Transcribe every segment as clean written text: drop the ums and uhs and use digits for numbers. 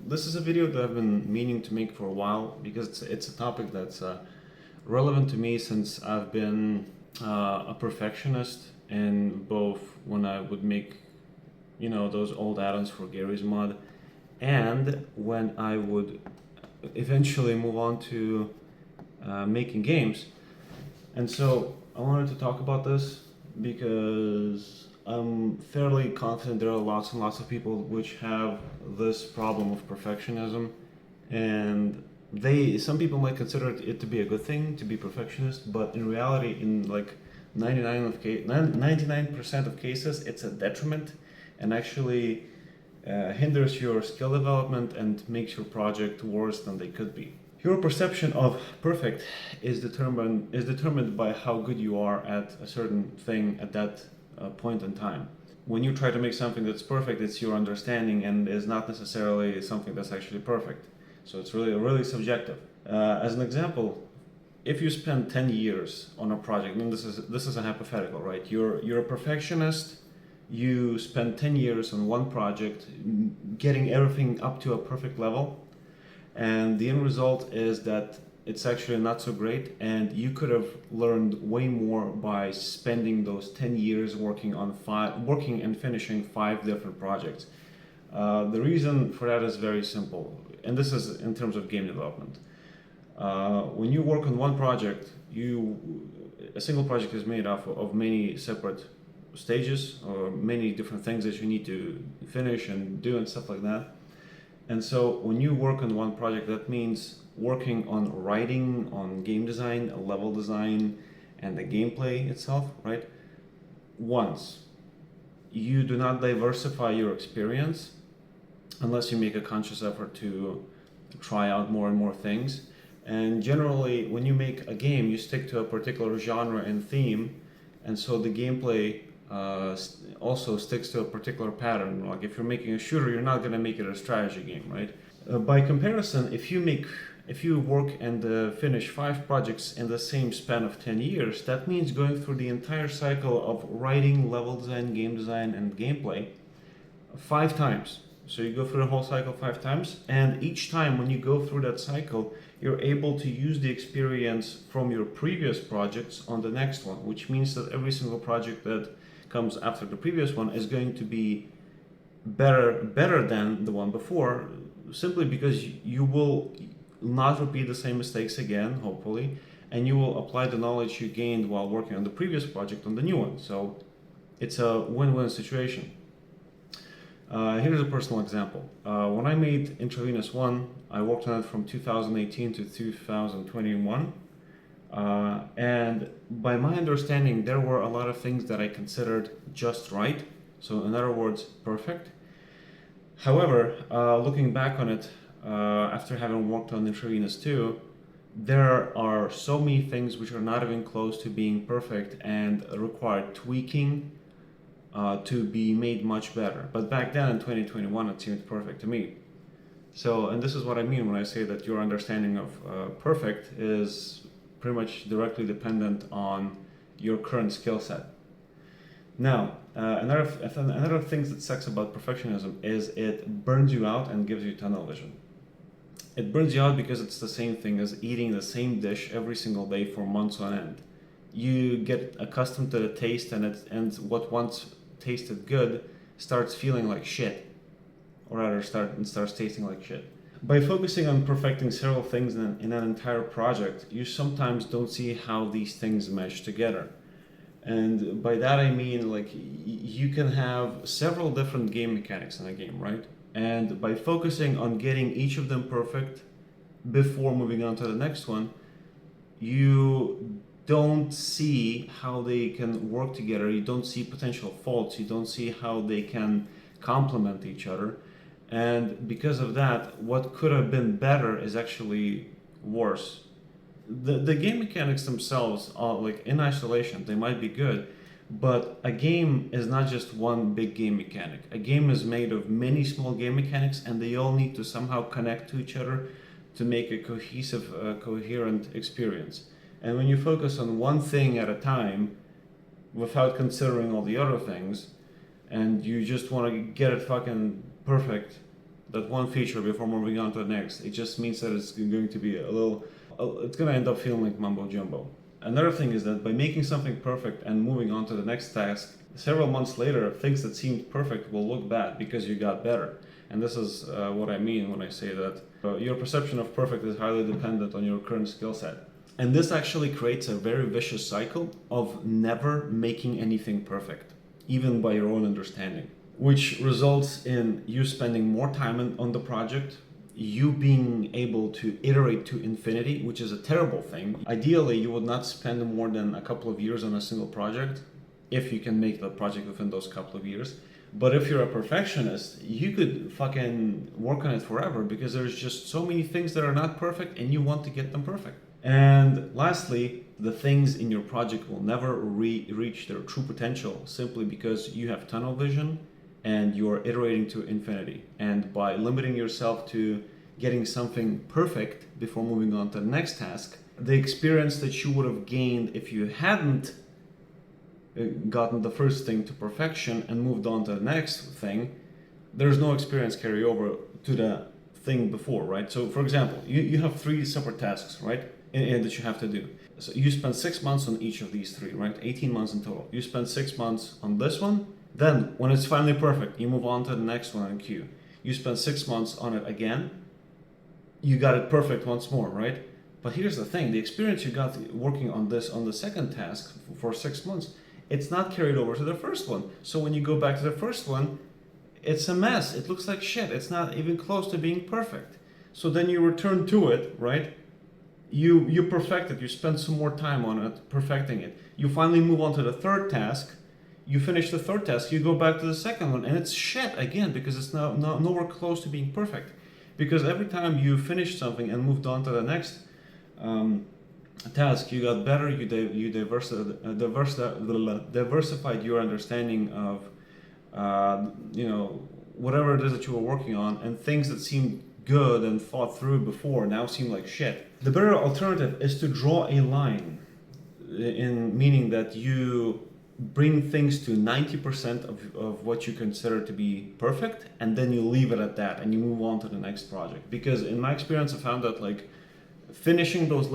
this is a video that I've been meaning to make for a while because it's a topic that's relevant to me since I've been a perfectionist in both when I would make, those old add-ons for Gary's mod, and when I would eventually move on to making games. And so I wanted to talk about this because I'm fairly confident there are lots and lots of people which have this problem of perfectionism, and some people might consider it to be a good thing to be perfectionist, but in reality, in like 99% of cases, it's a detriment and actually hinders your skill development and makes your project worse than they could be. Your perception of perfect is determined by how good you are at a certain thing at that point in time. When you try to make something that's perfect, it's your understanding and is not necessarily something that's actually perfect. So it's really subjective. As an example, if you spend 10 years on a project, and this is a hypothetical, right? You're a perfectionist. You spend 10 years on one project, getting everything up to a perfect level, and the end result is that it's actually not so great, and you could have learned way more by spending those 10 years working and finishing 5 different projects. The reason for that is very simple, and this is in terms of game development. When you work on one project, a single project is made up of many separate stages or many different things that you need to finish and do and stuff like that. And so when you work on one project, that means working on writing, on game design, level design, and the gameplay itself, right? Once. You do not diversify your experience unless you make a conscious effort to try out more and more things. And generally, when you make a game, you stick to a particular genre and theme, and so the gameplay also sticks to a particular pattern. Like if you're making a shooter, you're not going to make it a strategy game, right? By comparison, if you work and finish 5 projects in the same span of 10 years, that means going through the entire cycle of writing, level design, game design, and gameplay 5 times. So you go through the whole cycle 5 times, and each time when you go through that cycle, you're able to use the experience from your previous projects on the next one, which means that every single project that comes after the previous one is going to be better than the one before, simply because you will not repeat the same mistakes again, hopefully, and you will apply the knowledge you gained while working on the previous project on the new one. So it's a win-win situation. Here's a personal example. When I made Intravenous 1, I worked on it from 2018 to 2021. And by my understanding, there were a lot of things that I considered just right. So in other words, perfect. However, looking back on it, after having worked on Intravenous 2, there are so many things which are not even close to being perfect and require tweaking to be made much better. But back then in 2021, it seemed perfect to me. So, and this is what I mean when I say that your understanding of perfect is pretty much directly dependent on your current skill set. Now, another thing that sucks about perfectionism is it burns you out and gives you tunnel vision. It burns you out because it's the same thing as eating the same dish every single day for months on end. You get accustomed to the taste, and what once tasted good starts feeling like shit, or rather starts tasting like shit. By focusing on perfecting several things in an entire project, you sometimes don't see how these things mesh together. And by that I mean, like, you can have several different game mechanics in a game, right? And by focusing on getting each of them perfect before moving on to the next one, you don't see how they can work together. You don't see potential faults. You don't see how they can complement each other. And because of that, what could have been better is actually worse. The game mechanics themselves are, like, in isolation, they might be good, but a game is not just one big game mechanic. A game is made of many small game mechanics, and they all need to somehow connect to each other to make a cohesive, coherent experience. And when you focus on one thing at a time without considering all the other things, and you just want to get it fucking perfect that one feature before moving on to the next. It just means that it's going to be it's going to end up feeling like mumbo jumbo. Another thing is that by making something perfect and moving on to the next task, several months later, things that seemed perfect will look bad because you got better. And this is what I mean when I say that your perception of perfect is highly dependent on your current skill set. And this actually creates a very vicious cycle of never making anything perfect, even by your own understanding, which results in you spending more time on the project, you being able to iterate to infinity, which is a terrible thing. Ideally, you would not spend more than a couple of years on a single project if you can make the project within those couple of years. But if you're a perfectionist, you could fucking work on it forever because there's just so many things that are not perfect and you want to get them perfect. And lastly, the things in your project will never reach their true potential simply because you have tunnel vision and you're iterating to infinity. And by limiting yourself to getting something perfect before moving on to the next task, the experience that you would have gained if you hadn't gotten the first thing to perfection and moved on to the next thing, there's no experience carry over to the thing before, right? So for example, you have 3 separate tasks, right? That you have to do. So you spend 6 months on each of these 3, right? 18 months in total. You spend 6 months on this one. Then when it's finally perfect, you move on to the next one in queue. You spend 6 months on it again. You got it perfect once more, right? But here's the thing, the experience you got working on this on the second task for 6 months, it's not carried over to the first one. So when you go back to the first one, it's a mess. It looks like shit. It's not even close to being perfect. So then you return to it, right? You perfect it. You spend some more time on it, perfecting it. You finally move on to the third task. You finish the third task. You go back to the second one, and it's shit again because it's nowhere close to being perfect. Because every time you finish something and moved on to the next task, you got better. You diversified your understanding of whatever it is that you were working on, and things that seemed good and thought through before now seem like shit. The better alternative is to draw a line, in meaning that you bring things to 90% of what you consider to be perfect, and then you leave it at that and you move on to the next project. Because in my experience, I found that finishing those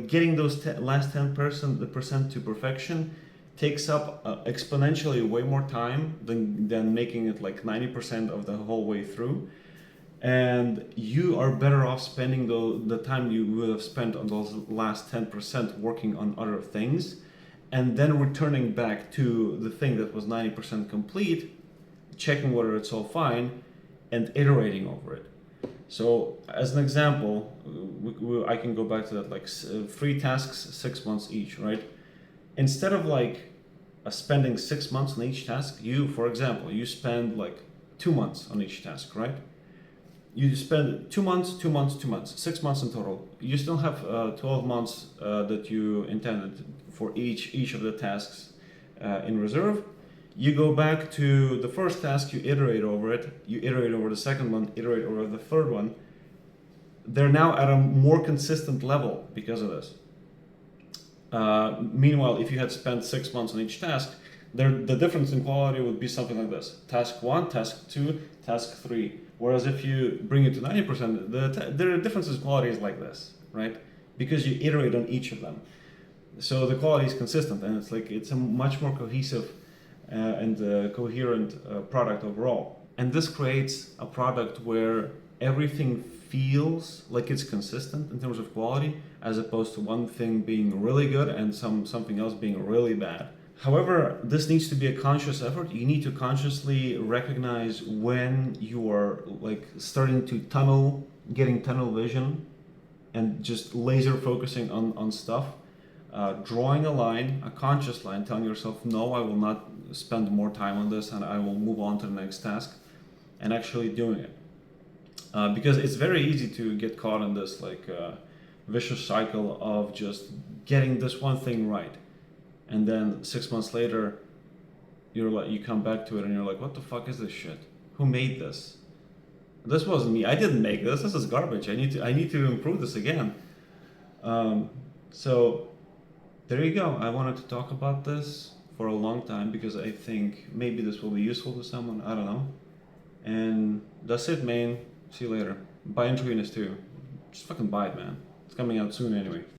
getting those last 10% to perfection takes up exponentially way more time than making it 90% of the whole way through. And you are better off spending the time you would have spent on those last 10% working on other things, and then returning back to the thing that was 90% complete, checking whether it's all fine, and iterating over it. So as an example, I can go back to that 3 tasks, 6 months each, right? Instead of spending 6 months on each task, for example, you spend 2 months on each task, right? You spend 2 months, 2 months, 2 months, 6 months in total. You still have 12 months that you intended for each of the tasks in reserve. You go back to the first task, you iterate over it, you iterate over the second one, iterate over the third one. They're now at a more consistent level because of this. Meanwhile, if you had spent 6 months on each task, the difference in quality would be something like this. Task 1, task 2, task 3. Whereas if you bring it to 90%, the difference in quality is like this, right? Because you iterate on each of them. So the quality is consistent, and it's a much more cohesive and coherent product overall. And this creates a product where everything feels like it's consistent in terms of quality, as opposed to one thing being really good and something else being really bad. However, this needs to be a conscious effort. You need to consciously recognize when you are starting to getting tunnel vision and just laser focusing on stuff. Drawing a line, a conscious line, telling yourself, no, I will not spend more time on this and I will move on to the next task, and actually doing it. Because it's very easy to get caught in this vicious cycle of just getting this one thing right. And then 6 months later, you come back to it and you're like, what the fuck is this shit? Who made this? This wasn't me. I didn't make this. This is garbage. I need to improve this again. So there you go. I wanted to talk about this for a long time because I think maybe this will be useful to someone. I don't know. And That's it, man. See you later. Buy Intravenous too. Just fucking buy it, man. It's coming out soon anyway.